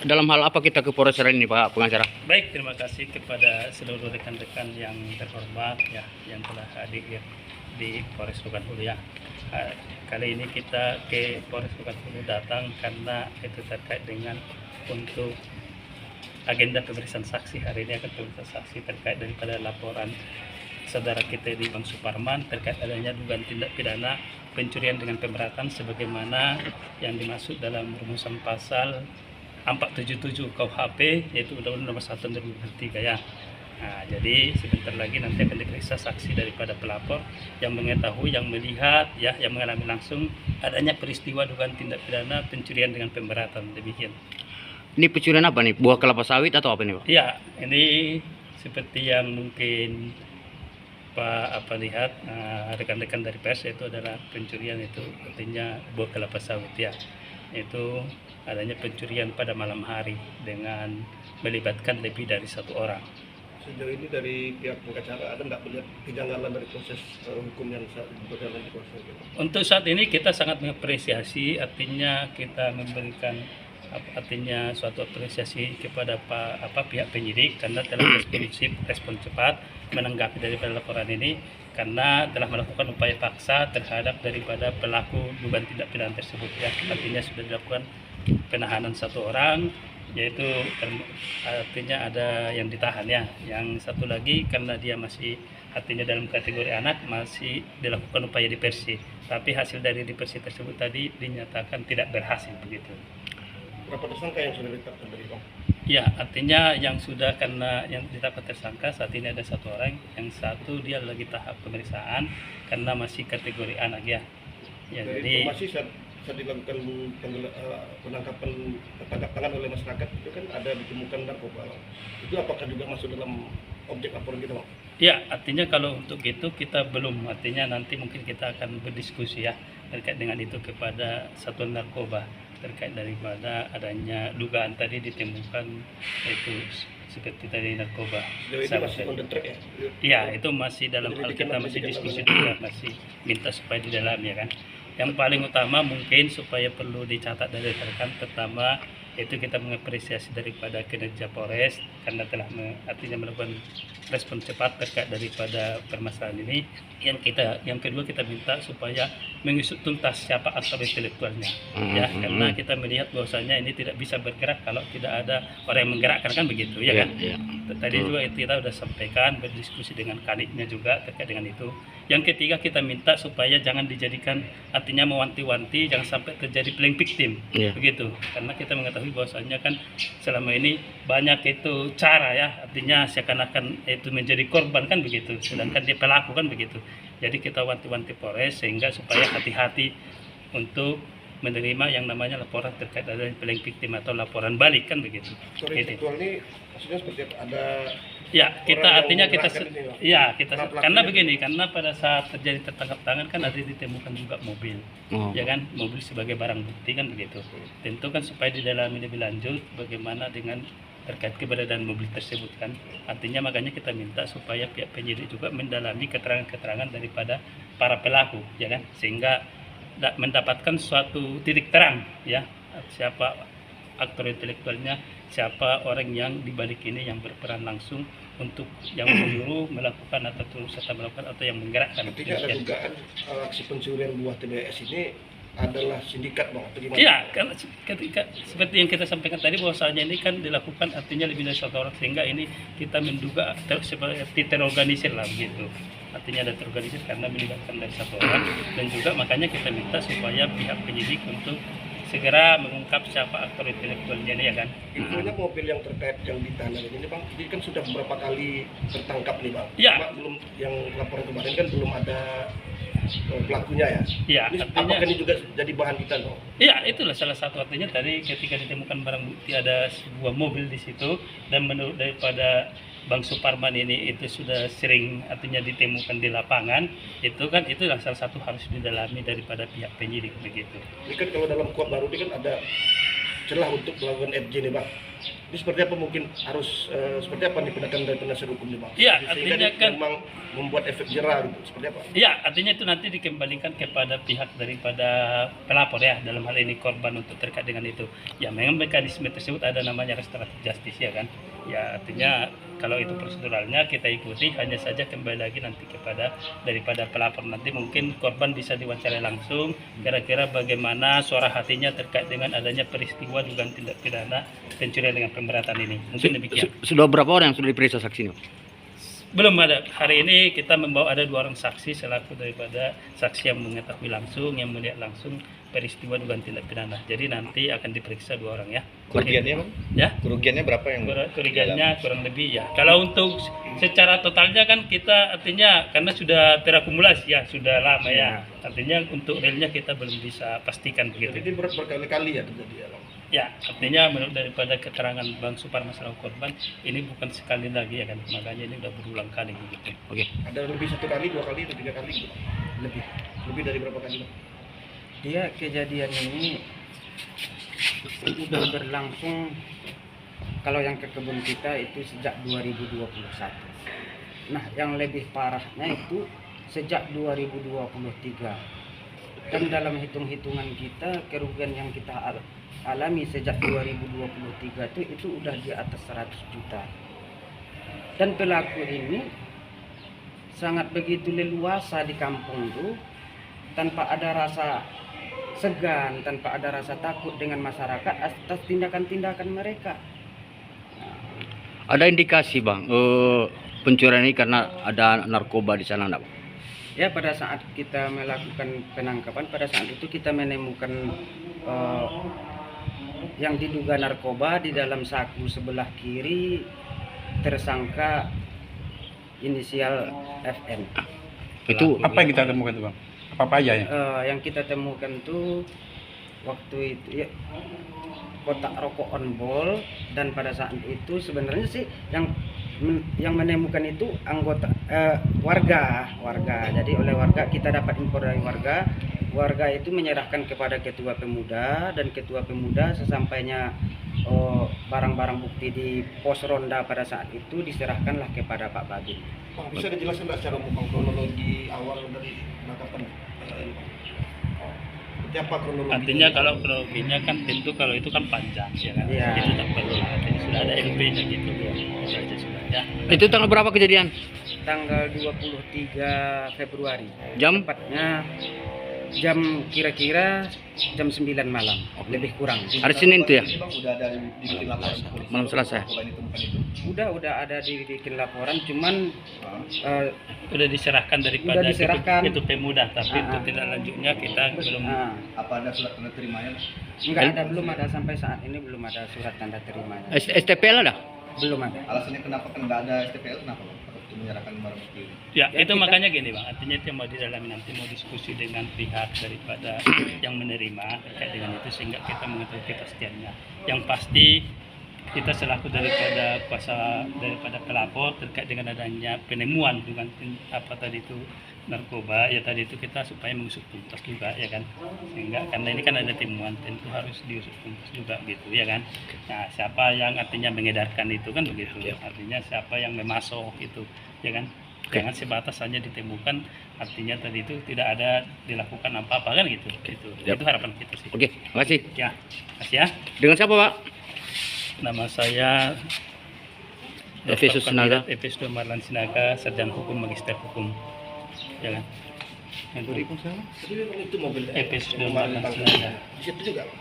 Dalam hal apa kita ke Polres ini, Pak Pengacara? Baik, terima kasih kepada seluruh rekan-rekan yang terhormat ya, yang telah hadir ya, di Polres Tuban Hulu ya. Kali ini kita ke Polres Tuban Hulu datang karena itu terkait dengan untuk agenda pemeriksaan saksi. Hari ini akan pemeriksaan saksi terkait daripada laporan saudara kita di Bang Suparman terkait adanya dugaan tindak pidana pencurian dengan pemberatan sebagaimana yang dimaksud dalam rumusan pasal 477 KUHP, yaitu Undang-Undang Nomor 1 Tahun 2003 ya. Nah, jadi sebentar lagi nanti akan diperiksa saksi daripada pelapor yang mengetahui, yang melihat ya, yang mengalami langsung adanya peristiwa dugaan tindak pidana pencurian dengan pemberatan. Demikian. Ini pencurian apa nih? Buah kelapa sawit atau apa nih, Pak? Ya, ini seperti yang mungkin Pak lihat rekan-rekan dari pers, itu adalah pencurian, itu artinya buah kelapa sawit ya. Itu adanya pencurian pada malam hari dengan melibatkan lebih dari satu orang. Sejauh ini dari pihak pengacara ada nggak melihat kejanggalan dari proses hukum yang berjalan di proses itu? Untuk saat ini kita sangat mengapresiasi, artinya kita memberikan artinya suatu apresiasi kepada pihak penyidik karena telah respon cepat menanggapi daripada laporan ini, karena telah melakukan upaya paksa terhadap daripada pelaku dugaan tindak pidana tersebut ya. Artinya sudah dilakukan penahanan satu orang, yaitu artinya ada yang ditahan ya. Yang satu lagi karena dia masih artinya dalam kategori anak, masih dilakukan upaya diversi, tapi hasil dari diversi tersebut tadi dinyatakan tidak berhasil begitu. Berapa tersangka yang sudah ditetapkan dari Bang? Ya, artinya yang sudah, karena yang ditetapkan tersangka saat ini ada satu orang, yang satu dia lagi tahap pemeriksaan karena masih kategori anak ya. Ya, dari informasi saat dilakukan penangkapan tangkap tangan oleh masyarakat itu kan ada ditemukan narkoba. Itu apakah juga masuk dalam objek laporan kita, Bang? Ya, artinya kalau untuk itu kita belum, artinya nanti mungkin kita akan berdiskusi ya terkait dengan itu kepada satuan narkoba terkait daripada adanya dugaan tadi ditemukan itu seperti tadi narkoba. Sejauh ini masih on the track ya? Iya, itu masih dalam hal kita masih diskusi juga, masih minta supaya di dalam ya kan. Yang paling utama mungkin supaya perlu dicatat dari rekan, pertama itu kita mengapresiasi daripada kinerja Polres karena telah artinya melakukan respon cepat terkait daripada permasalahan ini. Yang kedua kita minta supaya mengusut tuntas siapa aktor intelektualnya ya, karena kita melihat bahwasanya ini tidak bisa bergerak kalau tidak ada orang yang menggerakkan, kan begitu ya kan. Tadi juga itu kita sudah sampaikan, berdiskusi dengan kadiknya juga terkait dengan itu. Yang ketiga kita minta supaya jangan dijadikan artinya mewanti-wanti, jangan sampai terjadi playing victim begitu, karena kita mengetahui bahwasanya kan selama ini banyak itu cara ya, artinya seakan-akan itu menjadi korban kan begitu, sedangkan dia pelaku kan begitu. Jadi kita wanti-wanti Polres sehingga supaya hati-hati untuk menerima yang namanya laporan terkait adanya playing victim atau laporan balik kan begitu. Intelektual ini maksudnya seperti apa? Ada ya, kita artinya kita karena begini, karena pada saat terjadi tertangkap tangan kan ada ditemukan juga mobil, ya kan, mobil sebagai barang bukti kan begitu. Tentu kan supaya didalami lebih lanjut bagaimana dengan terkait keberadaan mobil tersebut kan. Artinya makanya kita minta supaya pihak penyidik juga mendalami keterangan-keterangan daripada para pelaku, ya kan, sehingga mendapatkan suatu titik terang ya, siapa aktor intelektualnya, siapa orang yang dibalik ini yang berperan langsung untuk yang menyuruh melakukan atau turut serta melakukan atau yang menggerakkan. Ketika ada dugaan aksi pencurian buah TBS ini adalah sindikat, Bang, atau gimana? Iya, kan ketika seperti yang kita sampaikan tadi bahwasanya ini kan dilakukan artinya lebih dari satu orang, sehingga ini kita menduga seperti terorganisir lah begitu. Artinya ada terorganisir karena melibatkan dari satu orang, dan juga makanya kita minta supaya pihak penyidik untuk segera mengungkap siapa aktor intelektualnya ini ya kan. Infonya mobil yang terkait yang ditahan ini, Bang, ini kan sudah beberapa kali tertangkap nih, Bang. Ya. Cuma belum, yang laporan kemarin kan belum ada pelakunya ya. Iya, ini artinya, apakah ini juga jadi bahan kita, Bang? Iya, itulah salah satu, artinya tadi ketika ditemukan barang bukti ada sebuah mobil di situ, dan menurut daripada Bang Suparman ini itu sudah sering artinya ditemukan di lapangan, itu kan itulah salah satu harus didalami daripada pihak penyidik begitu. Ini kan kalau dalam kuap baru ini kan ada celah untuk melakukan FJ nih, Bang. Ini seperti apa mungkin harus seperti apa nih tindakan dari penasihat hukum nih Bang? Iya, Sehingga artinya dia kan memang membuat efek jerah gitu. Seperti apa? ya, artinya itu nanti dikembalikan kepada pihak daripada pelapor ya, dalam hal ini korban untuk terkait dengan itu. Ya, memang mekanisme tersebut ada namanya restoratif justice ya kan. Ya, artinya kalau itu proseduralnya kita ikuti, hanya saja kembali lagi nanti kepada daripada pelapor. Nanti mungkin korban bisa diwawancarai langsung, kira-kira bagaimana suara hatinya terkait dengan adanya peristiwa dugaan tindak pidana pencurian dengan pemberatan ini. Mungkin demikian. Sudah berapa orang yang sudah diperiksa saksi ini, Pak? Belum ada. Hari ini kita membawa ada 2 orang saksi selaku daripada saksi yang mengetahui langsung, yang melihat langsung peristiwa dugaan tindak pidana. Jadi nanti akan diperiksa 2 orang ya. Kerugiannya Bang? Ya, Kerugiannya berapa yang kerugiannya kurang lebih ya. Kalau untuk secara totalnya kan kita artinya karena sudah terakumulasi ya, sudah lama ya. Artinya untuk realnya kita belum bisa pastikan begitu. Jadi berkali-kali ya terjadi ya Bang? Ya, artinya menurut daripada keterangan Bang Suparman selaku korban, ini bukan sekali lagi ya kan, makanya ini udah berulang kali begitu. Oke. Ada lebih 1 kali, 2 kali, atau 3 kali gitu Bang? Lebih dari berapa kali Bang? Dia kejadian ini sudah berlangsung, kalau yang ke kebun kita itu sejak 2021. Nah, yang lebih parahnya itu sejak 2023. Dan dalam hitung-hitungan kita, kerugian yang kita alami sejak 2023 itu udah di atas 100 juta. Dan pelaku ini sangat begitu leluasa di kampung tuh, tanpa ada rasa segan, tanpa ada rasa takut dengan masyarakat atas tindakan-tindakan mereka. Ada indikasi, Bang, pencurian ini karena ada narkoba di sana, enggak, Bang? Ya, pada saat kita melakukan penangkapan, pada saat itu kita menemukan yang diduga narkoba di dalam saku sebelah kiri tersangka inisial FN. Itu Apa yang kita temukan tuh Bang? Apa aja ya? Yang kita temukan tuh waktu itu ya, kotak rokok on ball, dan pada saat itu sebenarnya sih yang menemukan itu anggota warga. Jadi oleh warga kita dapat info dari warga itu menyerahkan kepada ketua pemuda, dan ketua pemuda sesampainya barang-barang bukti di pos ronda pada saat itu diserahkanlah kepada Pak Bagin. Bang, bisa dijelaskan nggak secara umum Bang, kronologi awal dari penangkapan ini Bang? Seperti apa kronologi? Artinya kalau kronologinya kan tentu kalau itu kan panjang ya kan. Iya. Itu tak perlu. Artinya sudah ada LP-nya gitu. Saja sudah ya. itu tanggal berapa kejadian? Tanggal 23 Februari. Jam? Tepatnya jam kira-kira jam 9 malam, lebih kurang. Hari Senin tuh ya? Bang udah ada dibikin laporan polisi. Malam Selasa. Narkoba ini temukan itu. Udah ada dibikin laporan, cuman Udah diserahkan daripada Udah diserahkan. itu pemuda, tapi Ah, untuk tindak lanjutnya kita belum. Apa ada surat tanda terimanya? belum ada sampai saat ini, belum ada surat tanda terimanya. STPL ada? Belum ada. Alasannya kenapa kan nggak ada STPL, kenapa Bang? Untuk menyerahkan barang bukti ini? Ya, Ya, itu kita- makanya gini Bang, artinya itu mau didalami nanti, mau diskusi dengan pihak daripada yang menerima terkait dengan itu sehingga kita mengetahui kepastiannya. Yang pasti kita selaku daripada kuasa daripada pelapor terkait dengan adanya penemuan dengan apa tadi itu narkoba, ya tadi itu kita supaya mengusut tuntas juga ya kan, sehingga karena ini kan ada temuan tentu harus diusut tuntas juga gitu ya kan. Nah, siapa yang artinya mengedarkan itu kan begitu, artinya siapa yang memasok itu ya kan. Jangan sebatas hanya ditemukan, artinya tadi itu tidak ada dilakukan apa-apa kan gitu. Gitu. Siap. Itu harapan kita sih. Oke, makasih. Ya, makasih ya. Dengan siapa, Pak? Nama saya Efesus Sinaga. Efesus Marlan Sinaga, Sarjana Hukum, Magister Hukum. Ya kan? Yang Jadi Bang, itu mobil Efesus kemarin Marlan ditangkap. Sinaga. Di situ juga Bang?